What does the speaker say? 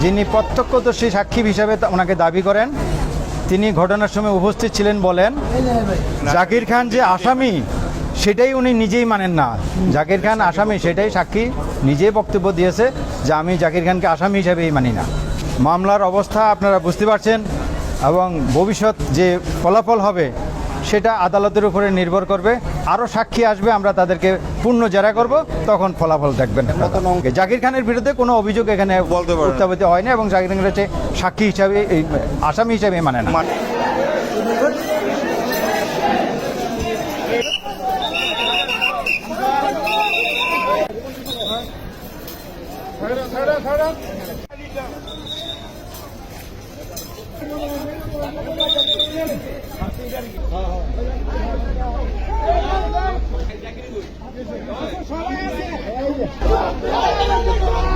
যিনি প্রত্যক্ষদর্শী সাক্ষী হিসাবে ওনাকে দাবি করেন, তিনি ঘটনার সময় উপস্থিত ছিলেন বলেন জাকির খান যে আসামি সেটাই উনি নিজেই মানেন না। জাকির খান আসামি সেটাই সাক্ষী নিজেই বক্তব্য দিয়েছে যে আমি জাকির খানকে আসামি হিসাবেই মানি না। মামলার অবস্থা আপনারা বুঝতে পারছেন এবং ভবিষ্যৎ যে ফলাফল হবে সেটা আদালতের উপরে নির্ভর করবে। আরও সাক্ষী আসবে, আমরা তাদেরকে পূর্ণ জেরা করব, তখন ফলাফল দেখবেন। জাকির খানের বিরুদ্ধে কোনো অভিযোগ এখানে উত্থাপিত হয়নি এবং জাকির খানের হচ্ছে সাক্ষী হিসাবে আসামি হিসাবে মানে না। সবাই আছে